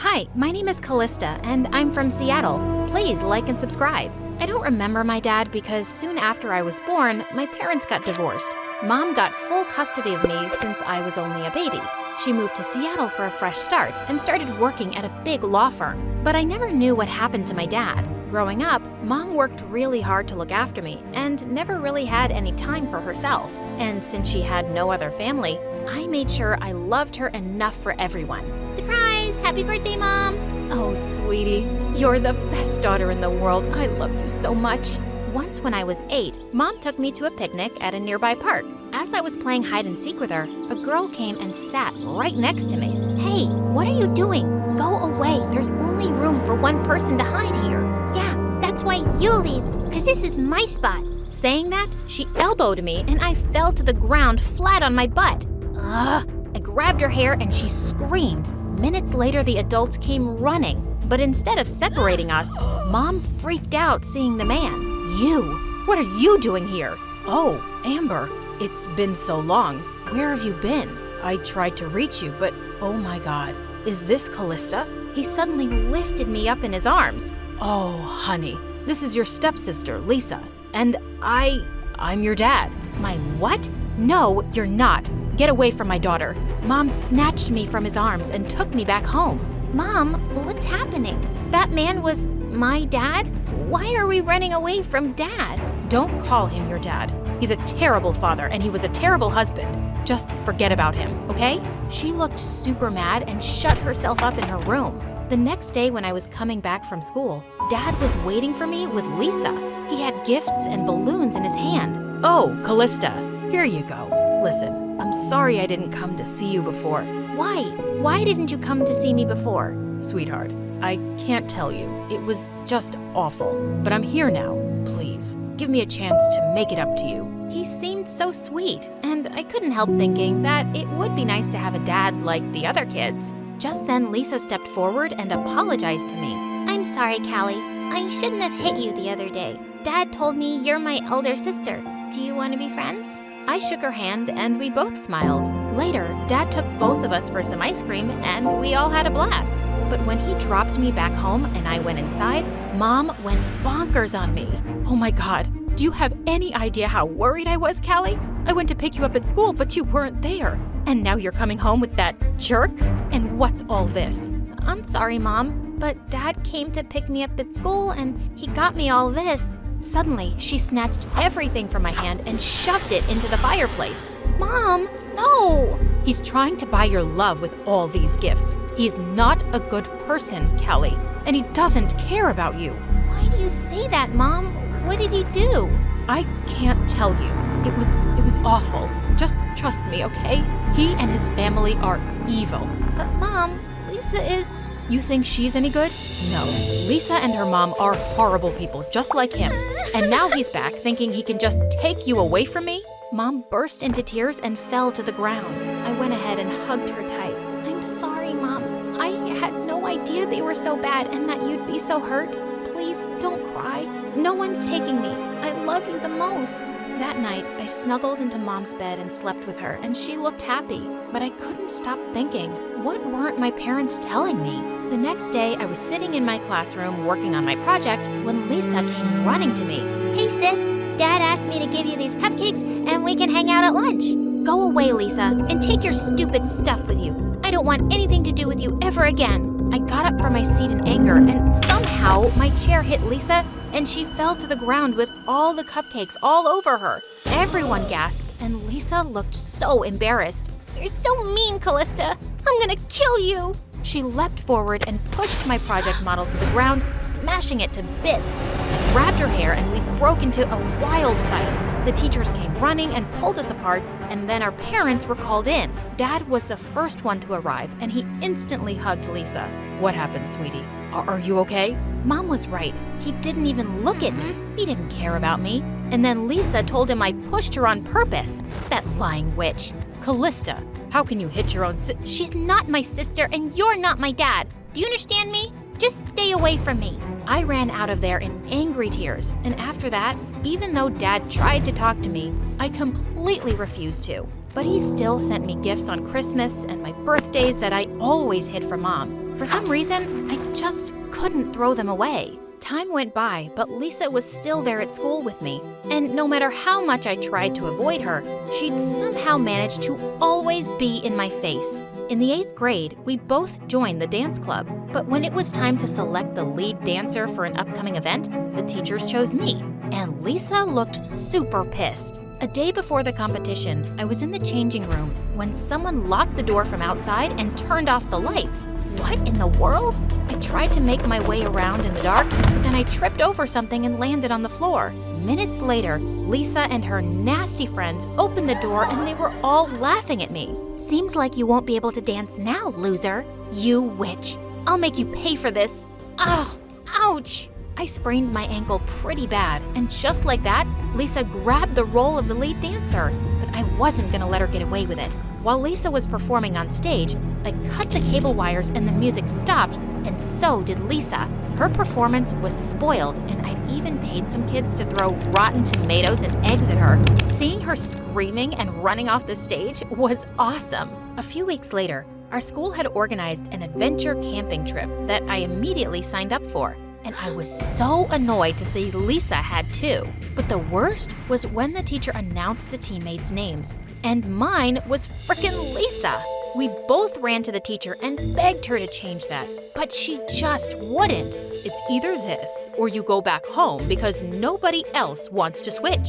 Hi, my name is Callista, and I'm from Seattle. Please like and subscribe. I don't remember my dad because soon after I was born, my parents got divorced. Mom got full custody of me since I was only a baby. She moved to Seattle for a fresh start and started working at a big law firm. But I never knew what happened to my dad. Growing up, Mom worked really hard to look after me and never really had any time for herself. And since she had no other family, I made sure I loved her enough for everyone. Surprise! Happy birthday, Mom! Oh, sweetie, you're the best daughter in the world. I love you so much. Once when I was 8, Mom took me to a picnic at a nearby park. As I was playing hide and seek with her, a girl came and sat right next to me. Hey, what are you doing? Go away. There's only room for one person to hide here. Yeah, that's why you leave, because this is my spot. Saying that, she elbowed me and I fell to the ground flat on my butt. Ugh! I grabbed her hair and she screamed. Minutes later, the adults came running. But instead of separating us, Mom freaked out seeing the man. You! What are you doing here? Oh, Amber, it's been so long. Where have you been? I tried to reach you, but oh my God. Is this Callista? He suddenly lifted me up in his arms. Oh, honey, this is your stepsister, Lisa. And I'm your dad. My what? No, you're not. Get away from my daughter. Mom snatched me from his arms and took me back home. Mom, what's happening? That man was my dad? Why are we running away from Dad? Don't call him your dad. He's a terrible father and he was a terrible husband. Just forget about him, okay? She looked super mad and shut herself up in her room. The next day when I was coming back from school, Dad was waiting for me with Lisa. He had gifts and balloons in his hand. Oh, Callista, here you go. Listen, I'm sorry I didn't come to see you before. Why? Why didn't you come to see me before? Sweetheart, I can't tell you. It was just awful. But I'm here now. Please, give me a chance to make it up to you. He seemed so sweet, and I couldn't help thinking that it would be nice to have a dad like the other kids. Just then, Lisa stepped forward and apologized to me. I'm sorry, Callie. I shouldn't have hit you the other day. Dad told me you're my elder sister. Do you want to be friends? I shook her hand and we both smiled. Later, Dad took both of us for some ice cream and we all had a blast. But when he dropped me back home and I went inside, Mom went bonkers on me. Oh my God, do you have any idea how worried I was, Callie? I went to pick you up at school, but you weren't there. And now you're coming home with that jerk? And what's all this? I'm sorry, Mom, but Dad came to pick me up at school and he got me all this. Suddenly, she snatched everything from my hand and shoved it into the fireplace. Mom, no! He's trying to buy your love with all these gifts. He's not a good person, Callie, and he doesn't care about you. Why do you say that, Mom? What did he do? I can't tell you. It was awful. Just trust me, okay? He and his family are evil. But Mom, Lisa is... You think she's any good? No. Lisa and her mom are horrible people, just like him. And now he's back thinking he can just take you away from me? Mom burst into tears and fell to the ground. I went ahead and hugged her tight. I'm sorry, Mom. I had no idea they were so bad and that you'd be so hurt. Please don't cry. No one's taking me. I love you the most. That night, I snuggled into Mom's bed and slept with her, and she looked happy. But I couldn't stop thinking, what weren't my parents telling me? The next day, I was sitting in my classroom working on my project when Lisa came running to me. Hey sis, Dad asked me to give you these cupcakes and we can hang out at lunch. Go away, Lisa, and take your stupid stuff with you. I don't want anything to do with you ever again. I got up from my seat in anger and somehow my chair hit Lisa and she fell to the ground with all the cupcakes all over her. Everyone gasped and Lisa looked so embarrassed. You're so mean, Callista. I'm gonna kill you. She leapt forward and pushed my project model to the ground, smashing it to bits. I grabbed her hair and we broke into a wild fight. The teachers came running and pulled us apart, and then our parents were called in. Dad was the first one to arrive, and he instantly hugged Lisa. What happened, sweetie? Are you okay? Mom was right. He didn't even look at me. He didn't care about me. And then Lisa told him I pushed her on purpose. That lying witch. Callista, how can you hit your own She's not my sister and you're not my dad. Do you understand me? Just stay away from me. I ran out of there in angry tears, and after that, even though Dad tried to talk to me, I completely refused to. But he still sent me gifts on Christmas and my birthdays that I always hid from Mom. For some reason, I just couldn't throw them away. Time went by, but Lisa was still there at school with me, and no matter how much I tried to avoid her, she'd somehow managed to always be in my face. In the 8th grade, we both joined the dance club, but when it was time to select the lead dancer for an upcoming event, the teachers chose me, and Lisa looked super pissed. A day before the competition, I was in the changing room when someone locked the door from outside and turned off the lights. What in the world? I tried to make my way around in the dark, but then I tripped over something and landed on the floor. Minutes later, Lisa and her nasty friends opened the door and they were all laughing at me. Seems like you won't be able to dance now, loser. You witch. I'll make you pay for this. Oh, ouch! I sprained my ankle pretty bad, and just like that, Lisa grabbed the role of the lead dancer, but I wasn't gonna let her get away with it. While Lisa was performing on stage, I cut the cable wires and the music stopped, and so did Lisa. Her performance was spoiled, and I'd even paid some kids to throw rotten tomatoes and eggs at her. Seeing her screaming and running off the stage was awesome. A few weeks later, our school had organized an adventure camping trip that I immediately signed up for. And I was so annoyed to see Lisa had too. But the worst was when the teacher announced the teammates' names, and mine was frickin' Lisa. We both ran to the teacher and begged her to change that, but she just wouldn't. It's either this or you go back home because nobody else wants to switch.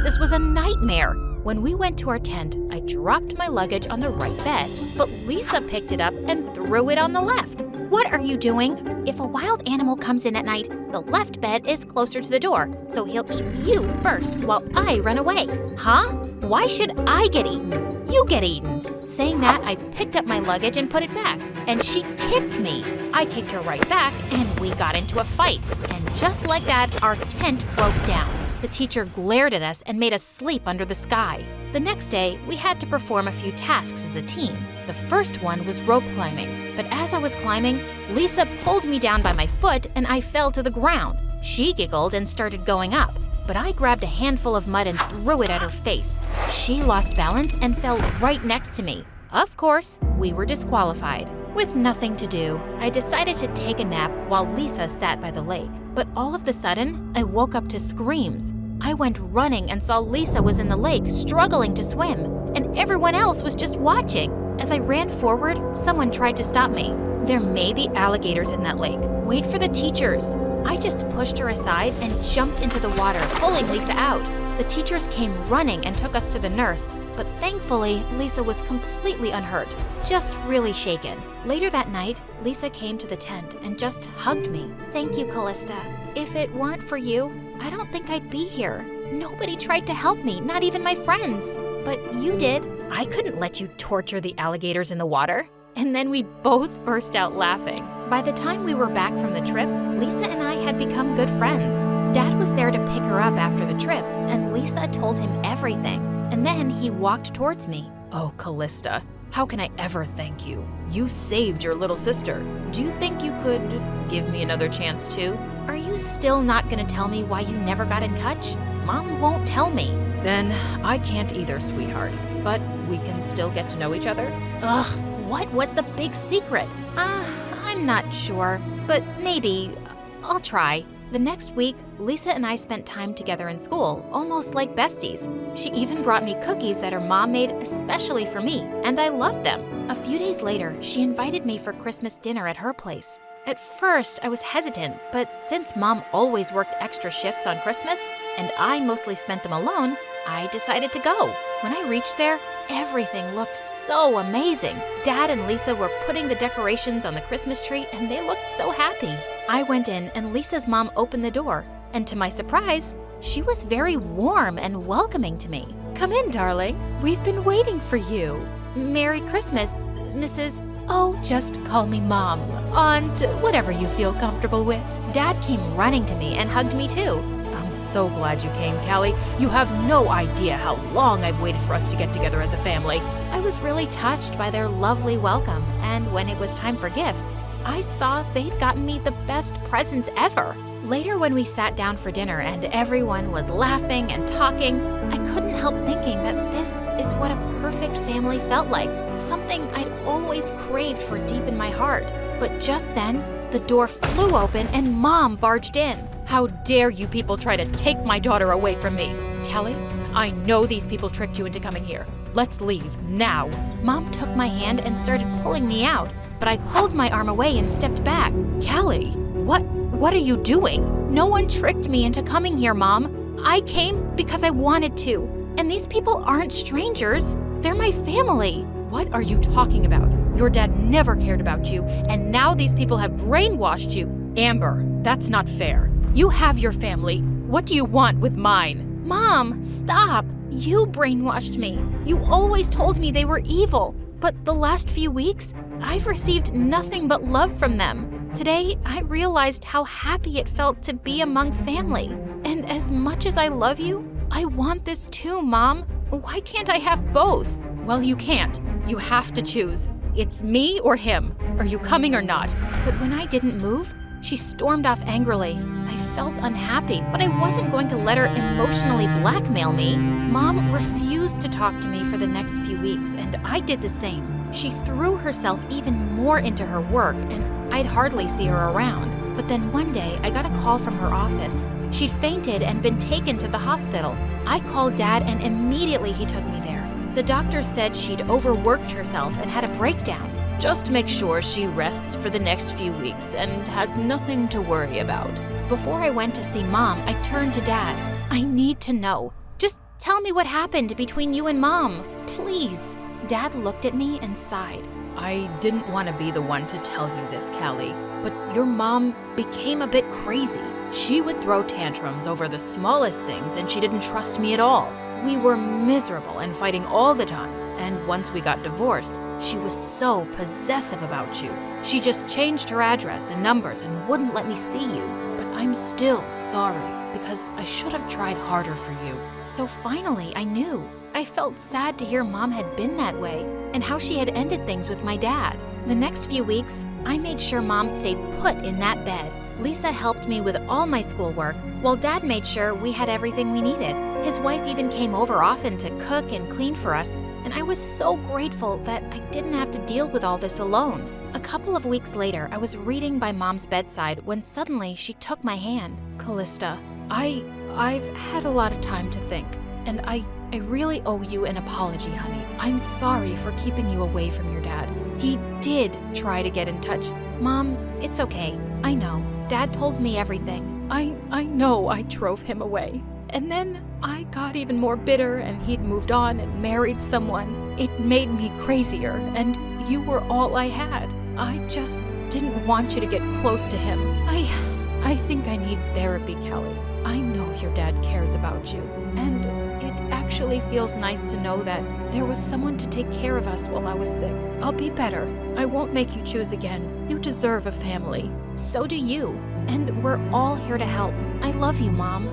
This was a nightmare. When we went to our tent, I dropped my luggage on the right bed, but Lisa picked it up and threw it on the left. What are you doing? If a wild animal comes in at night, the left bed is closer to the door, so he'll eat you first while I run away. Huh? Why should I get eaten? You get eaten. Saying that, I picked up my luggage and put it back, and she kicked me. I kicked her right back, and we got into a fight. And just like that, our tent broke down. The teacher glared at us and made us sleep under the sky. The next day, we had to perform a few tasks as a team. The first one was rope climbing, but as I was climbing, Lisa pulled me down by my foot and I fell to the ground. She giggled and started going up, but I grabbed a handful of mud and threw it at her face. She lost balance and fell right next to me. Of course, we were disqualified. With nothing to do, I decided to take a nap while Lisa sat by the lake. But all of a sudden, I woke up to screams. I went running and saw Lisa was in the lake struggling to swim, and everyone else was just watching. As I ran forward, someone tried to stop me. There may be alligators in that lake. Wait for the teachers. I just pushed her aside and jumped into the water, pulling Lisa out. The teachers came running and took us to the nurse, but thankfully, Lisa was completely unhurt, just really shaken. Later that night, Lisa came to the tent and just hugged me. Thank you, Callista. If it weren't for you, I don't think I'd be here. Nobody tried to help me, not even my friends. But you did. I couldn't let you torture the alligators in the water. And then we both burst out laughing. By the time we were back from the trip, Lisa and I had become good friends. Dad was there to pick her up after the trip, and Lisa told him everything. And then he walked towards me. Oh, Callista, how can I ever thank you? You saved your little sister. Do you think you could give me another chance too? Are you still not gonna tell me why you never got in touch? Mom won't tell me. Then I can't either, sweetheart. But we can still get to know each other? Ugh, what was the big secret? I'm not sure, but maybe I'll try. The next week, Lisa and I spent time together in school, almost like besties. She even brought me cookies that her mom made especially for me, and I loved them. A few days later, she invited me for Christmas dinner at her place. At first, I was hesitant, but since Mom always worked extra shifts on Christmas, and I mostly spent them alone, I decided to go. When I reached there, everything looked so amazing. Dad and Lisa were putting the decorations on the Christmas tree, and they looked so happy. I went in, and Lisa's mom opened the door, and to my surprise, she was very warm and welcoming to me. Come in, darling. We've been waiting for you. Merry Christmas, Mrs. Oh, just call me Mom, Aunt, whatever you feel comfortable with. Dad came running to me and hugged me too. I'm so glad you came, Callie. You have no idea how long I've waited for us to get together as a family. I was really touched by their lovely welcome, and when it was time for gifts, I saw they'd gotten me the best presents ever. Later, when we sat down for dinner and everyone was laughing and talking, I couldn't help thinking that this is what a perfect family felt like, something I'd always craved for deep in my heart. But just then, the door flew open and Mom barged in. How dare you people try to take my daughter away from me? Kelly, I know these people tricked you into coming here. Let's leave now. Mom took my hand and started pulling me out, but I pulled my arm away and stepped back. Kelly, what are you doing? No one tricked me into coming here, Mom. I came because I wanted to. And these people aren't strangers. They're my family. What are you talking about? Your dad never cared about you, and now these people have brainwashed you. Amber, that's not fair. You have your family. What do you want with mine? Mom, stop. You brainwashed me. You always told me they were evil. But the last few weeks, I've received nothing but love from them. Today, I realized how happy it felt to be among family. And as much as I love you, I want this too, Mom. Why can't I have both? Well, you can't. You have to choose. It's me or him. Are you coming or not? But when I didn't move, she stormed off angrily. I felt unhappy, but I wasn't going to let her emotionally blackmail me. Mom refused to talk to me for the next few weeks, and I did the same. She threw herself even more into her work, and I'd hardly see her around. But then one day, I got a call from her office. She'd fainted and been taken to the hospital. I called Dad, and immediately he took me there. The doctor said she'd overworked herself and had a breakdown. Just make sure she rests for the next few weeks and has nothing to worry about. Before I went to see Mom, I turned to Dad. I need to know. Just tell me what happened between you and Mom, please. Dad looked at me and sighed. I didn't want to be the one to tell you this, Callie, but your mom became a bit crazy. She would throw tantrums over the smallest things, and she didn't trust me at all. We were miserable and fighting all the time, and once we got divorced, she was so possessive about you. She just changed her address and numbers and wouldn't let me see you. But I'm still sorry, because I should have tried harder for you. So finally, I knew. I felt sad to hear Mom had been that way, and how she had ended things with my dad. The next few weeks, I made sure Mom stayed put in that bed. Lisa helped me with all my schoolwork, while Dad made sure we had everything we needed. His wife even came over often to cook and clean for us, and I was so grateful that I didn't have to deal with all this alone. A couple of weeks later, I was reading by Mom's bedside when suddenly she took my hand. Callista, I've had a lot of time to think, and I really owe you an apology, honey. I'm sorry for keeping you away from your dad. He did try to get in touch. Mom, it's okay. I know. Dad told me everything. I know I drove him away. And then I got even more bitter, and he'd moved on and married someone. It made me crazier, and you were all I had. I just didn't want you to get close to him. I think I need therapy, Kelly. I know your dad cares about you, and it actually feels nice to know that there was someone to take care of us while I was sick. I'll be better. I won't make you choose again. You deserve a family. So do you. And we're all here to help. I love you, Mom.